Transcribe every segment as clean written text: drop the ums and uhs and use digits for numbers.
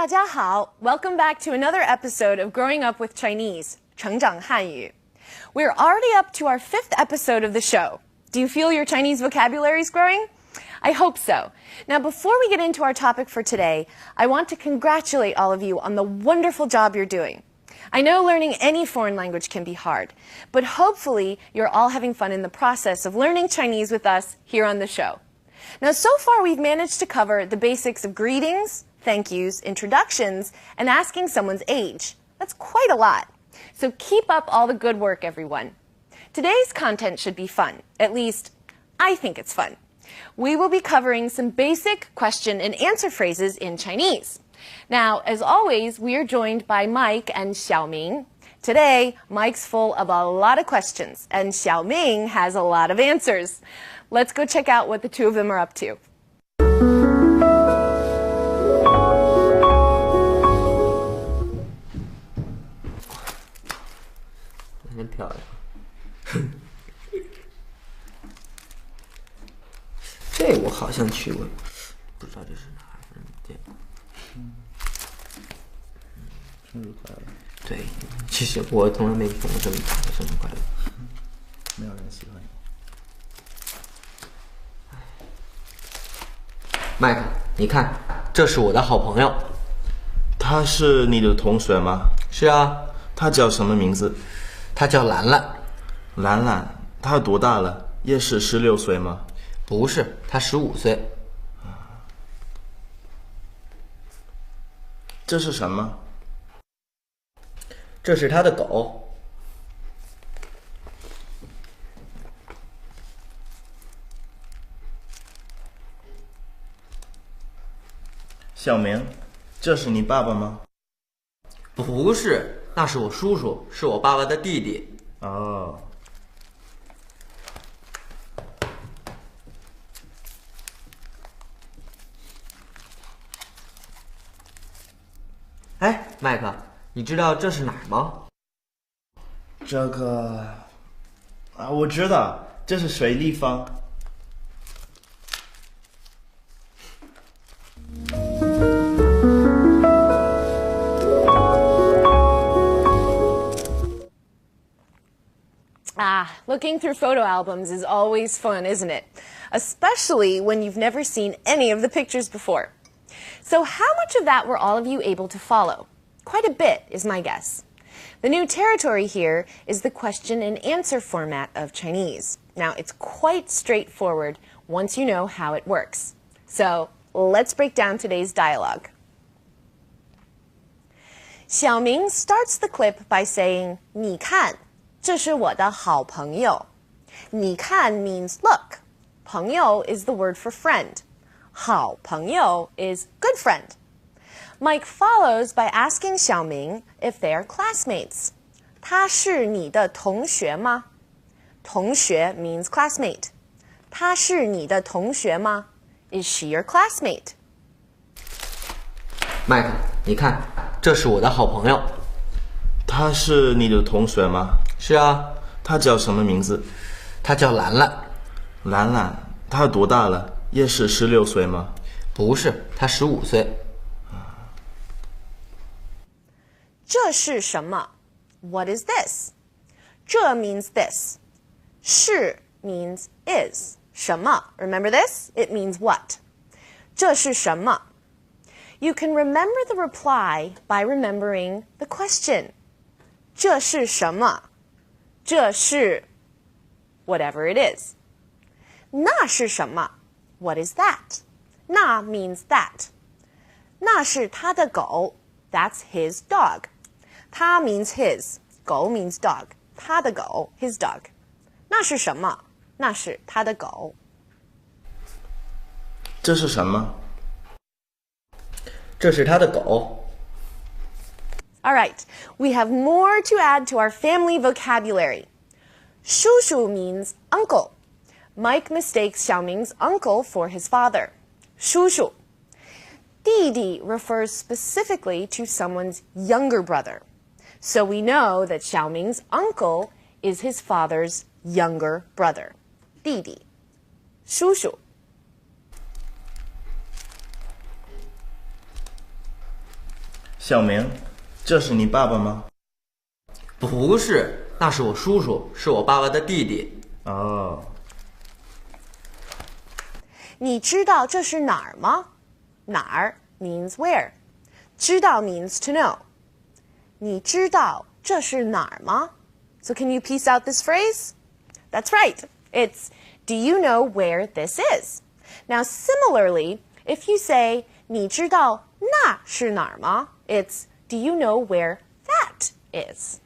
大家好, welcome back to another episode of Growing Up with Chinese, 成长汉语. We're already up to our 5th episode of the show. Do you feel your Chinese vocabulary is growing? I hope so. Now, before we get into our topic for today, I want to congratulate all of you on the wonderful job you're doing. I know learning any foreign language can be hard, but hopefully you're all having fun in the process of learning Chinese with us here on the show. Now, so far we've managed to cover the basics of greetings, thank yous, introductions, and asking someone's age. That's quite a lot. So keep up all the good work, everyone. Today's content should be fun. At least, I think it's fun. We will be covering some basic question and answer phrases in Chinese. Now, as always, we are joined by Mike and Xiaoming. Today, Mike's full of a lot of questions, and Xiaoming has a lot of answers. Let's go check out what the two of them are up to. 真漂亮。这我好像去过，不知道这是哪儿的店。生日快乐！对，其实我从来没送过这么大的生日快乐。没有人喜欢你。麦克，你看，这是我的好朋友。他是你的同学吗？是啊。他叫什么名字？他叫兰兰。兰兰，他多大了？也是16岁吗？不是，他15岁。这是什么？这是他的狗。小明，这是你爸爸吗？不是，那是我叔叔，是我爸爸的弟弟。哦。哎，麦克，你知道这是哪儿吗？这个啊，我知道，这是水立方。Looking through photo albums is always fun, isn't it? Especially when you've never seen any of the pictures before. So how much of that were all of you able to follow? Quite a bit, is my guess. The new territory here is the question and answer format of Chinese. Now, it's quite straightforward once you know how it works. So let's break down today's dialogue. Xiaoming starts the clip by saying, 你看，这是我的好朋友。你看 means look. 朋友 is the word for friend. 好朋友 is good friend. Mike follows by asking Xiaoming if they are classmates. 他是你的同学吗？同学 means classmate. 他是你的同学吗？ Is she your classmate? 麦克，你看，这是我的好朋友。他是你的同学吗？是啊。他叫什么名字？他叫兰兰。兰兰，他多大了？也是16岁吗？不是，他15岁。这是什么？ What is this? 这 means this. 是 means is. 什么 Remember this? It means what? 这是什么？ You can remember the reply by remembering the question. 这是什么？这是 whatever it is. 那是什么？ What is that? 那 means that. 那是他的狗 That's his dog. 他 means his. 狗 means dog. 他的狗 his dog. 那是什么？那是他的狗。这是什么？这是他的狗。All right, we have more to add to our family vocabulary. 叔叔 means uncle. Mike mistakes Xiaoming's uncle for his father. 叔叔。弟弟 refers specifically to someone's younger brother. So we know that Xiaoming's uncle is his father's younger brother. 弟弟。叔叔。小明，这是你爸爸吗？不是，那是我叔叔，是我爸爸的弟弟。哦。你知道这是哪儿吗？哪儿 means where. 知道 means to know. 你知道这是哪儿吗？ So can you piece out this phrase? That's right. It's, do you know where this is? Now similarly, if you say, 你知道那是哪儿吗? It's, do you know where that is?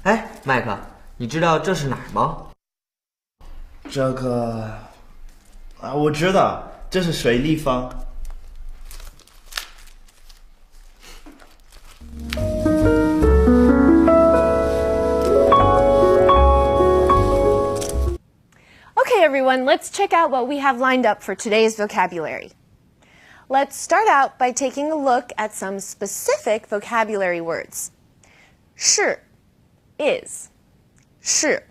哎，麦克，你知道这是哪儿吗？这个我知道，这是水立方。Okay, everyone, let's check out what we have lined up for today's vocabulary. Let's start out by taking a look at some specific vocabulary words. 是 is, 是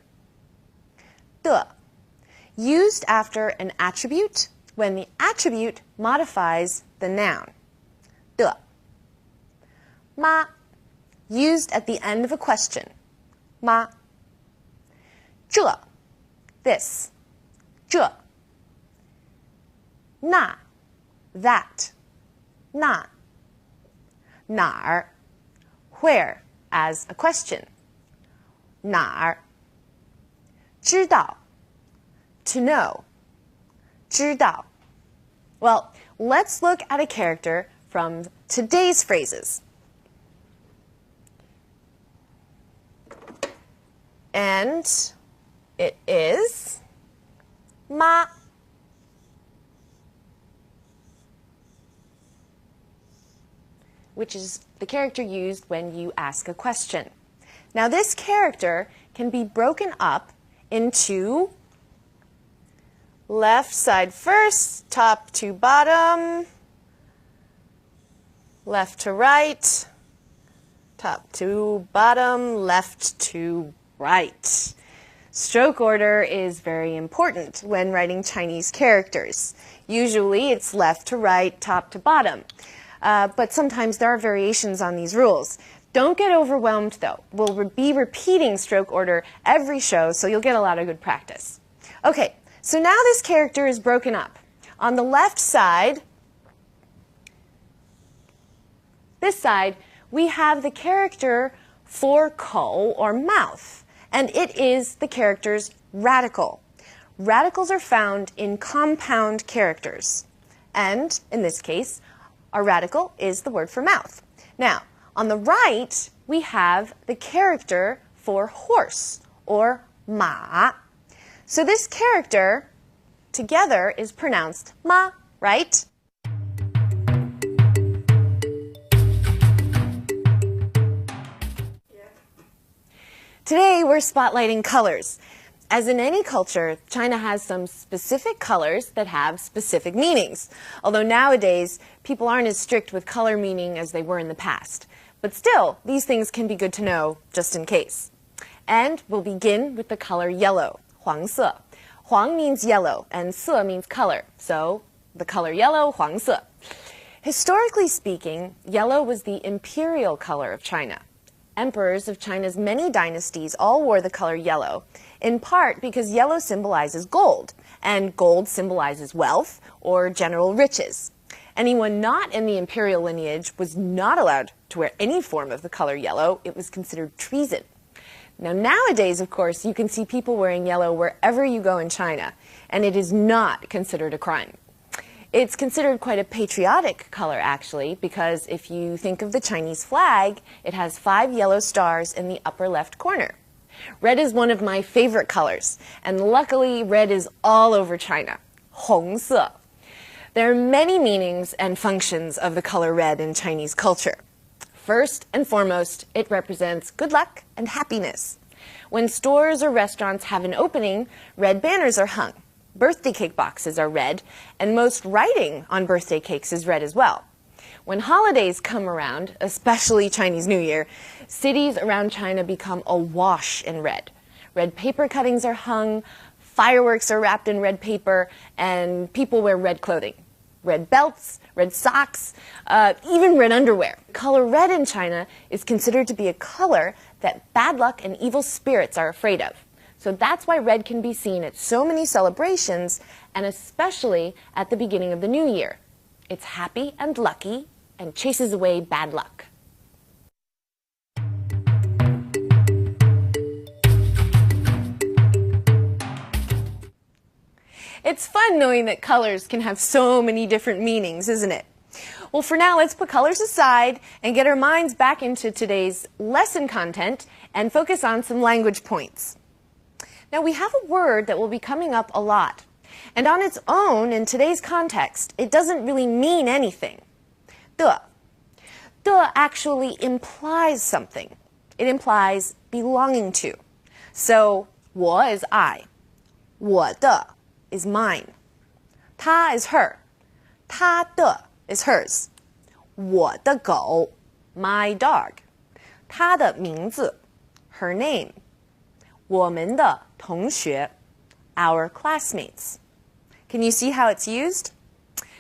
的, used after an attribute when the attribute modifies the noun. 的 ma, used at the end of a question. 妈 这 this, 这 那 that, 那 哪儿 where as a question. 哪儿知道 to know, 知道 Well, let's look at a character from today's phrases. And it is 妈 which is the character used when you ask a question. Now this character can be broken up into left side first, top to bottom, left to right, top to bottom, left to right. Stroke order is very important when writing Chinese characters. Usually it's left to right, top to bottom. But sometimes there are variations on these rules. Don't get overwhelmed, though. We'll be repeating stroke order every show, so you'll get a lot of good practice. Okay, so now this character is broken up. On the left side, this side, we have the character for 口 or mouth, and it is the character's radical. Radicals are found in compound characters, and in this case, our radical is the word for mouth. Now, on the right, we have the character for horse, or ma. So this character together is pronounced ma, right? Today, we're spotlighting colors. As in any culture, China has some specific colors that have specific meanings. Although nowadays, people aren't as strict with color meaning as they were in the past. But still, these things can be good to know, just in case. And we'll begin with the color yellow, 黄色. Huang means yellow, and 色 means color. So, the color yellow, 黄色. Historically speaking, yellow was the imperial color of China. Emperors of China's many dynasties all wore the color yellow, in part because yellow symbolizes gold, and gold symbolizes wealth or general riches. Anyone not in the imperial lineage was not allowed to wear any form of the color yellow. It was considered treason. Now, nowadays, of course, you can see people wearing yellow wherever you go in China, and it is not considered a crime. It's considered quite a patriotic color, actually, because if you think of the Chinese flag, it has 5 yellow stars in the upper left corner. Red is one of my favorite colors, and luckily red is all over China. 红色. There are many meanings and functions of the color red in Chinese culture. First and foremost, it represents good luck and happiness. When stores or restaurants have an opening, red banners are hung. Birthday cake boxes are red, and most writing on birthday cakes is red as well. When holidays come around, especially Chinese New Year, cities around China become awash in red. red paper cuttings are hung, fireworks are wrapped in red paper, and people wear red clothing. Red belts, red socks, even red underwear. Color red in China is considered to be a color that bad luck and evil spirits are afraid of. So that's why red can be seen at so many celebrations, and especially at the beginning of the new year. It's happy and lucky and chases away bad luck. It's fun knowing that colors can have so many different meanings, isn't it? Well, for now, let's put colors aside and get our minds back into today's lesson content and focus on some language points. Now, we have a word that will be coming up a lot. And on its own, in today's context, it doesn't really mean anything. 的 actually implies something. It implies belonging to. So, 我 is I. 我的 is mine. 她 is her. 她的 is hers. 我的狗 my dog. 她的名字 her name. 我们的同学 our classmates. Can you see how it's used?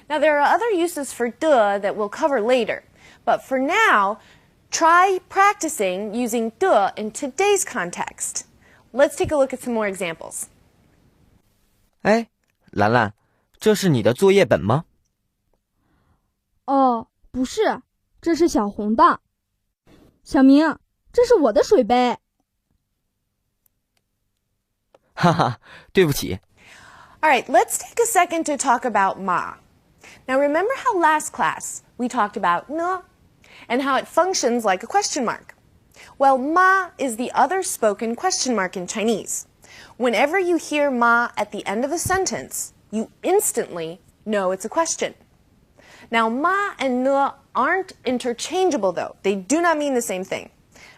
Now there are other uses for 的 that we'll cover later, but for now, try practicing using 的 in today's context. Let's take a look at some more examples. 哎，兰兰，这是你的作业本吗？哦，不是，这是小红的。小明，这是我的水杯。哈哈，对不起。All right, let's take a second to talk about ma. Now remember how last class we talked about 呢 and how it functions like a question mark? Well, ma is the other spoken question mark in Chinese. Whenever you hear ma at the end of a sentence, you instantly know it's a question. Now, ma and ne aren't interchangeable, though. They do not mean the same thing.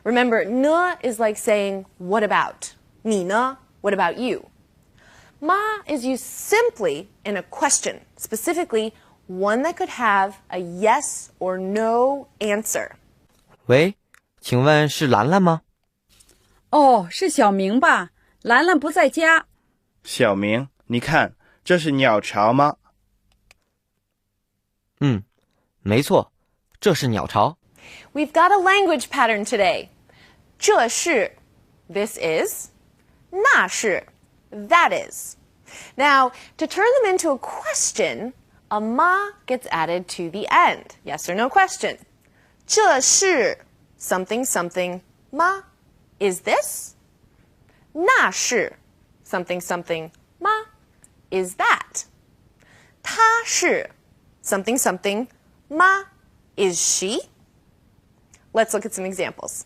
Remember, ne is like saying, what about? 你呢? What about you? Ma is used simply in a question, specifically one that could have a yes or no answer. 喂，请问是兰兰吗？哦，是小明吧？兰兰不在家。小明，你看，这是鸟巢吗？嗯，没错，这是鸟巢。We've got a language pattern today. 这是 this is, 那是 that is. Now, to turn them into a question, a ma gets added to the end. Yes or no question. 这是 something something 吗 is this? 那是 something something 吗 is that? 她是 something something 吗 is she? Let's look at some examples.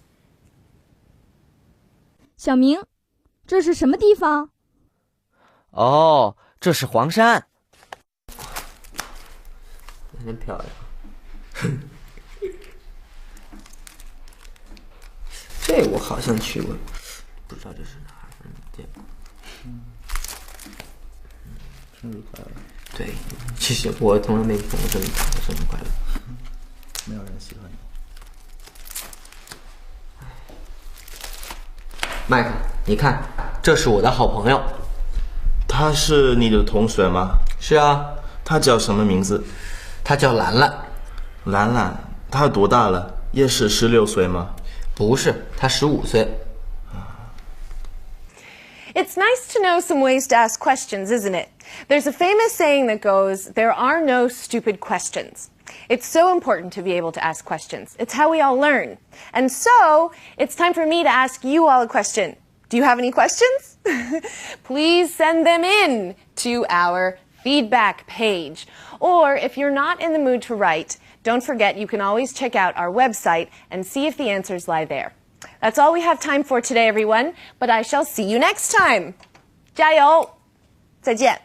小明，这是什么地方？哦，这是黄山。真漂亮。这我好像去过，不知道这是哪儿见过。生日快乐！对，其实我从来没跟我这么讲过生日快乐。没有人喜欢你。麦克，你看，这是我的好朋友。他是你的同学吗？是啊，他叫什么名字？他叫兰兰。兰兰，他多大了？也是16岁吗？不是，他15岁。It's nice to know some ways to ask questions, isn't it? There's a famous saying that goes, there are no stupid questions. It's so important to be able to ask questions. It's how we all learn. And so, it's time for me to ask you all a question. Do you have any questions? Please send them in to our feedback page. Or if you're not in the mood to write, don't forget you can always check out our website and see if the answers lie there. That's all we have time for today, everyone, but I shall see you next time. 加油！再见。